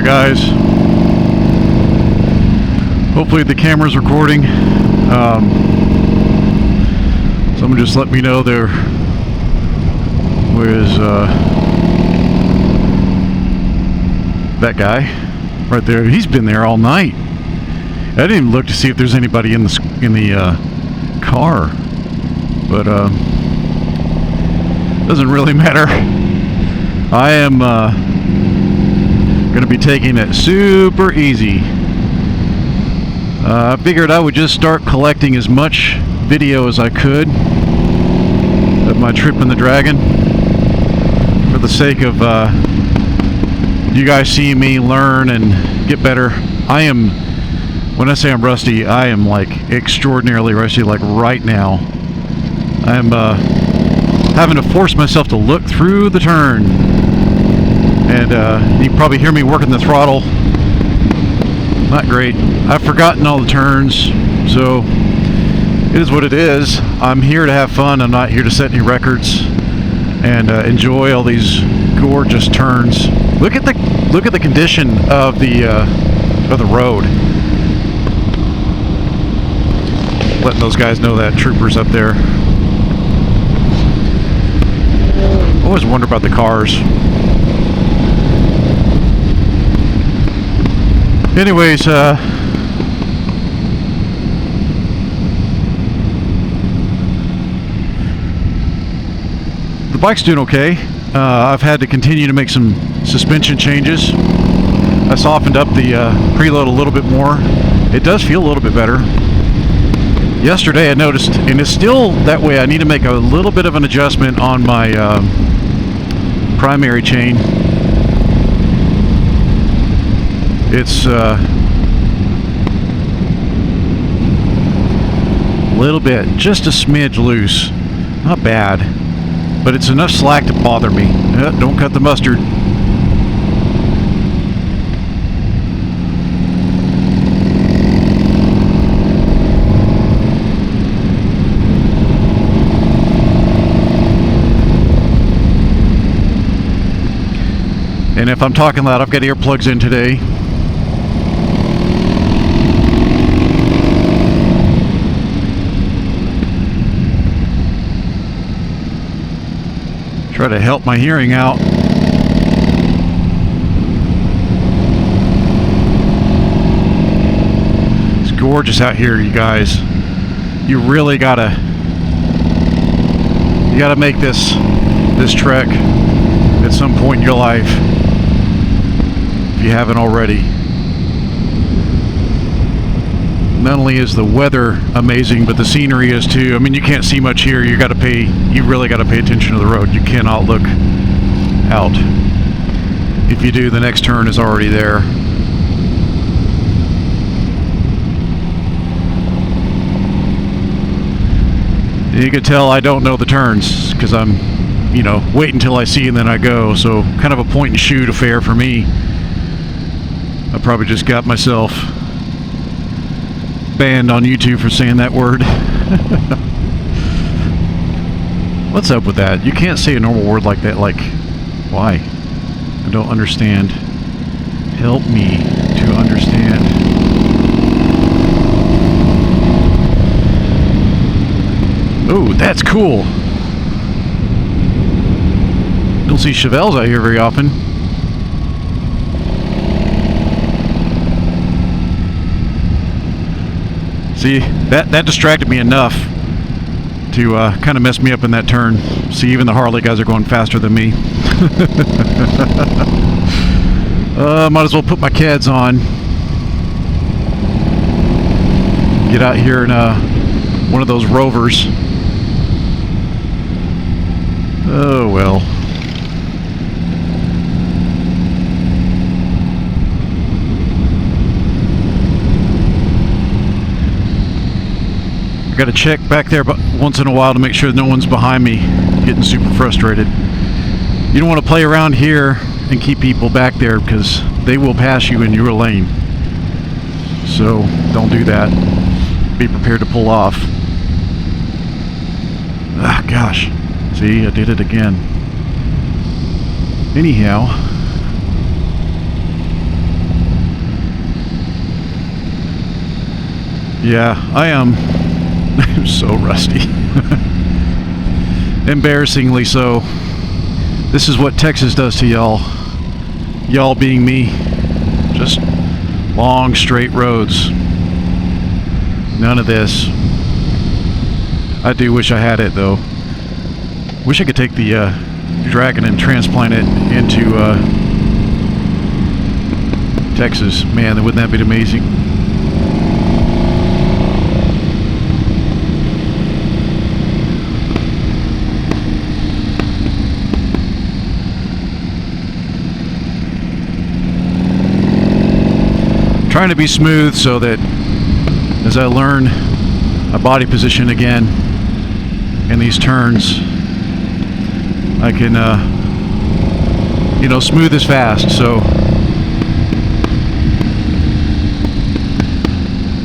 guys. Hopefully the camera's recording. Someone just let me know there was that guy right there. He's been there all night. I didn't even look to see if there's anybody in the car, but doesn't really matter. I am going to be taking it super easy. I figured I would just start collecting as much video as I could of my trip in the Dragon, for the sake of you guys seeing me learn and get better. I am, when I say I'm rusty, I am like extraordinarily rusty. Like right now, I'm having to force myself to look through the turn, and you can probably hear me working the throttle. Not great. I've forgotten all the turns, so it is what it is. I'm here to have fun. I'm not here to set any records, and enjoy all these gorgeous turns. Look at the condition of the road. Letting those guys know that, troopers up there. Always wonder about the cars. Anyways, the bike's doing okay. I've had to continue to make some suspension changes. I softened up the preload a little bit more. It does feel a little bit better. Yesterday I noticed, and it's still that way, I need to make a little bit of an adjustment on my primary chain. It's a little bit, just a smidge loose. Not bad, but it's enough slack to bother me. Don't cut the mustard. And if I'm talking loud, I've got earplugs in today. Try to help my hearing out. It's gorgeous out here, you guys. You really gotta make this trek at some point in your life, if you haven't already. Not only is the weather amazing, but the scenery is too. I mean, you can't see much here. You really got to pay attention to the road. You cannot look out. If you do, the next turn is already there. You can tell I don't know the turns because I'm, wait until I see and then I go. So kind of a point and shoot affair for me. I probably just got myself banned on YouTube for saying that word. What's up with that? You can't say a normal word like that. Like, why? I don't understand. Help me to understand. Oh, that's cool. Don't see Chevelles out here very often. See, that distracted me enough to kind of mess me up in that turn. See, even the Harley guys are going faster than me. Might as well put my Cads on. Get out here in one of those Rovers. Oh well. Got to check back there once in a while to make sure no one's behind me. Getting super frustrated. You don't want to play around here and keep people back there because they will pass you in your lane. So don't do that. Be prepared to pull off. Ah, gosh. See, I did it again. Anyhow, Yeah, I am. I'm so rusty. Embarrassingly so. This is what Texas does to y'all. Y'all being me. Just long, straight roads. None of this. I do wish I had it, though. Wish I could take the Dragon and transplant it into Texas. Man, wouldn't that be amazing? Trying to be smooth so that as I learn my body position again in these turns, I can smooth as fast. So,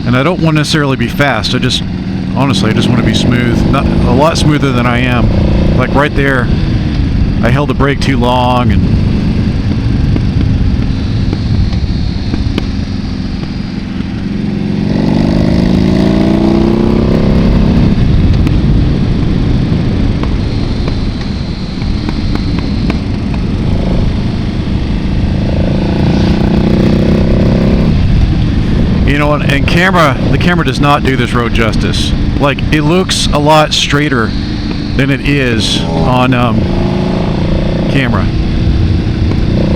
and I don't want to necessarily be fast. Honestly, I just want to be smooth. Not a lot smoother than I am. Like right there, I held the brake too long, and and the camera does not do this road justice. Like, it looks a lot straighter than it is on camera.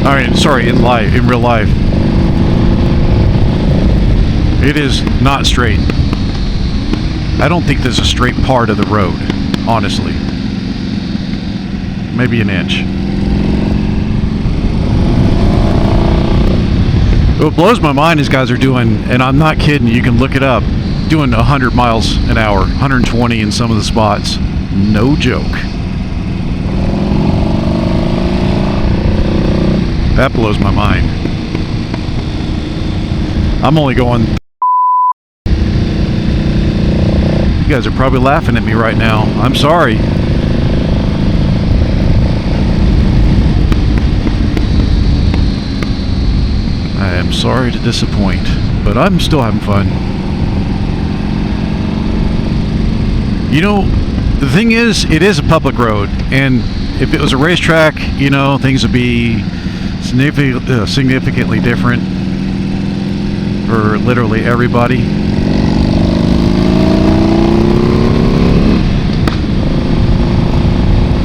I mean, sorry, in real life. It is not straight. I don't think there's a straight part of the road, honestly. Maybe an inch. What blows my mind is guys are doing, and I'm not kidding, you can look it up, doing 100 miles an hour, 120 in some of the spots. No joke. That blows my mind. I'm only going... You guys are probably laughing at me right now. I'm sorry. I am sorry to disappoint, but I'm still having fun. You know, the thing is, it is a public road, and if it was a racetrack, things would be significantly different for literally everybody.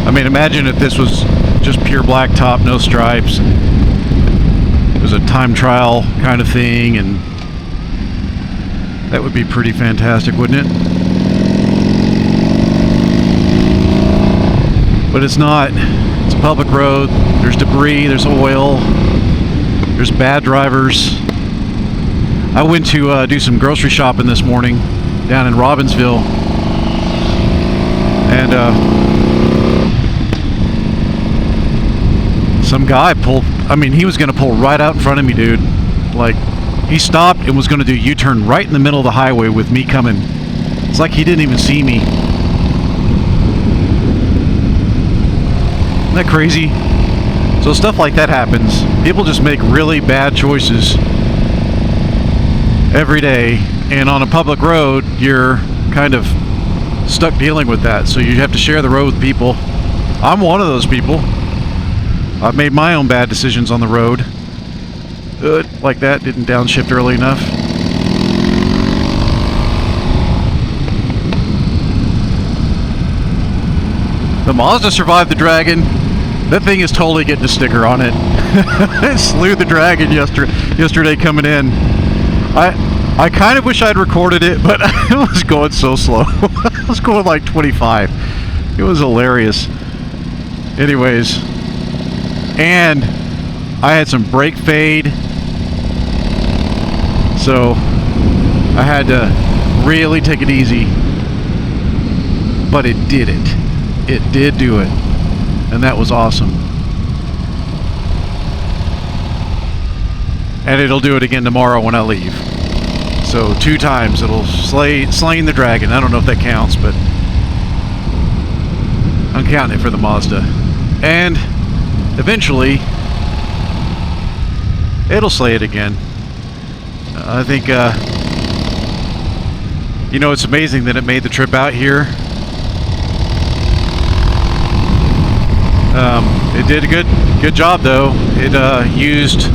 I mean, imagine if this was just pure blacktop, no stripes, and it was a time trial kind of thing, and that would be pretty fantastic, wouldn't it? But it's not. It's a public road. There's debris, there's oil, there's bad drivers. I went to do some grocery shopping this morning down in Robbinsville, and some guy pulled, he was going to pull right out in front of me, dude. Like, he stopped and was going to do a U-turn right in the middle of the highway with me coming. It's like he didn't even see me. Isn't that crazy? So stuff like that happens. People just make really bad choices every day, and on a public road, you're kind of stuck dealing with that. So you have to share the road with people. I'm one of those people. I've made my own bad decisions on the road. Like that, didn't downshift early enough. The Mazda survived the Dragon. That thing is totally getting a sticker on it. It slew the Dragon yesterday coming in. I kind of wish I'd recorded it, but I was going so slow. I was going like 25. It was hilarious. Anyways. And I had some brake fade, so I had to really take it easy, but it did it. It did do it, and that was awesome. And it'll do it again tomorrow when I leave. So 2 times it'll slaying the Dragon. I don't know if that counts, but I'm counting it for the Mazda. And eventually it'll slay it again. I think You know, it's amazing that it made the trip out here. It did a good job though. It used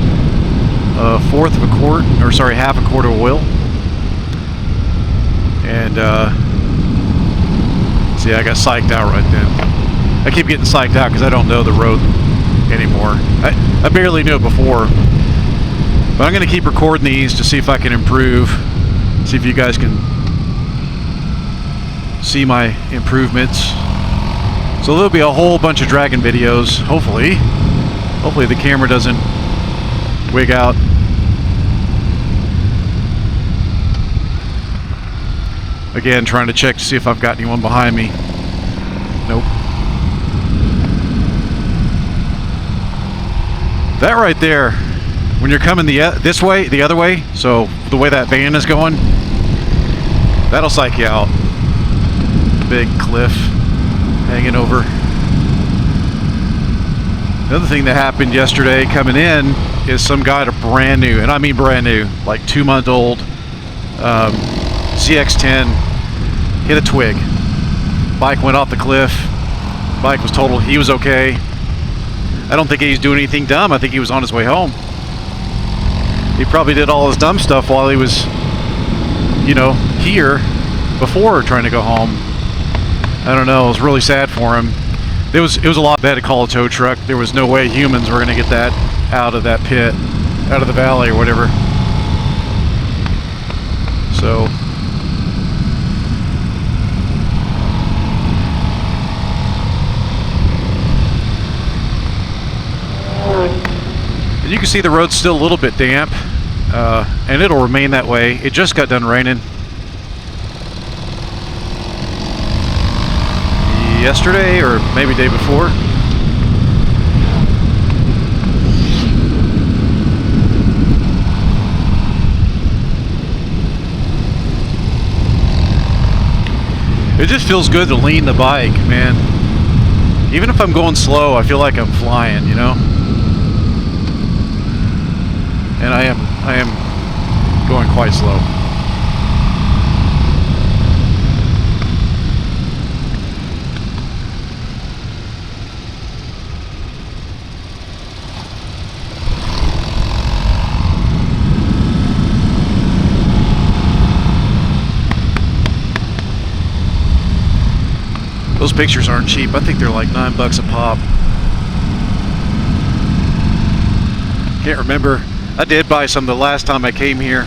a fourth of a quart, or sorry, half a quart of oil. And see, I got psyched out right then. I keep getting psyched out because I don't know the road anymore. I barely knew it before. But I'm going to keep recording these to see if I can improve. See if you guys can see my improvements. So there'll be a whole bunch of dragon videos, hopefully. Hopefully the camera doesn't wig out. Again, trying to check to see if I've got anyone behind me. Nope. That right there, when you're coming this way, the other way, so the way that van is going, that'll psych you out. Big cliff hanging over. Another thing that happened yesterday coming in is some guy at a brand new, and I mean brand new, like 2-month-old ZX10 hit a twig. Bike went off the cliff. Bike was totaled. He was okay. I don't think he's doing anything dumb. I think he was on his way home. He probably did all his dumb stuff while he was, you know, here before trying to go home. I don't know. It was really sad for him. It was a lot. They had to call a tow truck. There was no way humans were going to get that out of that pit, out of the valley or whatever. So and you can see the road's still a little bit damp, and it'll remain that way. It just got done raining yesterday or maybe day before. It just feels good to lean the bike, man. Even if I'm going slow, I feel like I'm flying, you know? And I am going quite slow. Those pictures aren't cheap. I think they're like $9 a pop. Can't remember. I did buy some the last time I came here.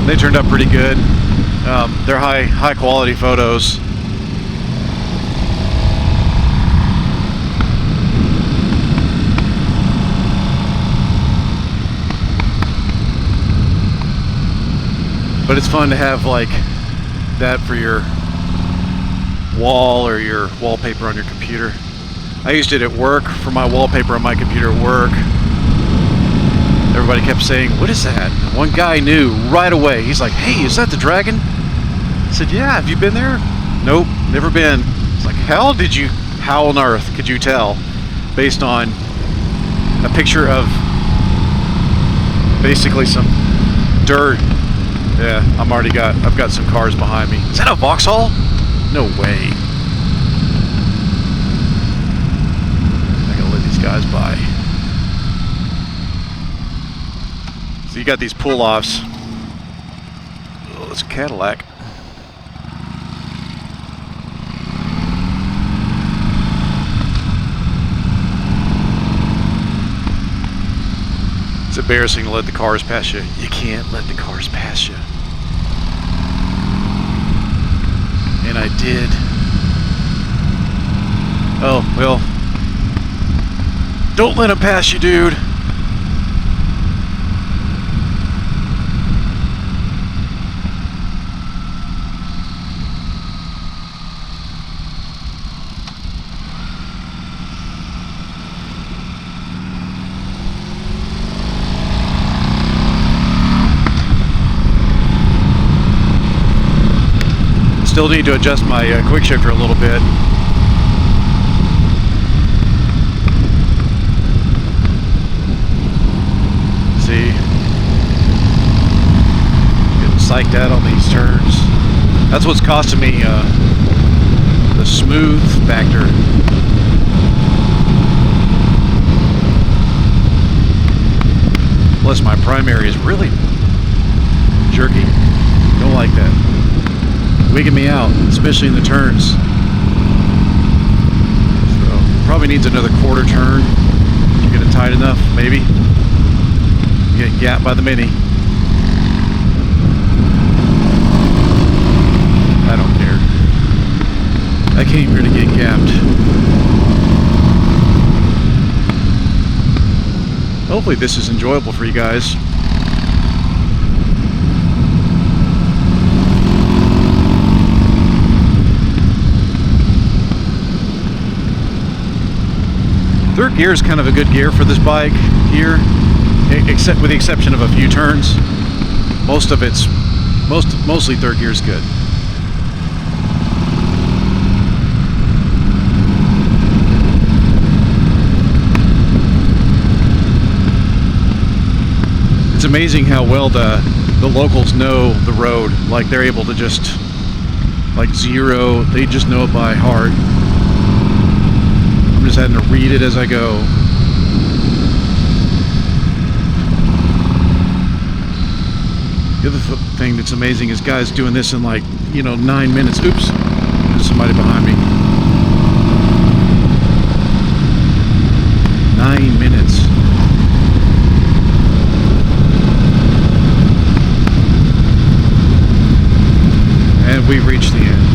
They turned out pretty good. They're high quality photos. But it's fun to have like that for your wall or your wallpaper on your computer. I used it at work for my wallpaper on my computer at work. Everybody kept saying, "What is that?" And one guy knew right away. He's like, "Hey, is that the dragon?" I said, "Yeah, have you been there?" "Nope, never been." It's like, how on earth could you tell based on a picture of basically some dirt? Yeah, I've got some cars behind me. Is that a Vauxhall? No way. I gotta let these guys by. So you got these pull-offs. Oh, it's a Cadillac. It's embarrassing to let the cars pass you. You can't let the cars pass you. And I did. Oh, well. Don't let them pass you, dude. Still need to adjust my quick shifter a little bit. See, getting psyched out on these turns. That's what's costing me the smooth factor. Plus my primary is really jerky. Don't like that. Wigging me out, especially in the turns. So probably needs another quarter turn to get it tight enough, maybe. You get gapped by the Mini. I don't care. I came here to get gapped. Hopefully this is enjoyable for you guys. Third gear is kind of a good gear for this bike here, except with the exception of a few turns. Most of it's mostly third gear is good. It's amazing how well the locals know the road. Like they're able to just like zero, they just know it by heart. I'm just having to read it as I go. The other thing that's amazing is guys doing this in like, 9 minutes. Oops, there's somebody behind me. 9 minutes. And we've reached the end.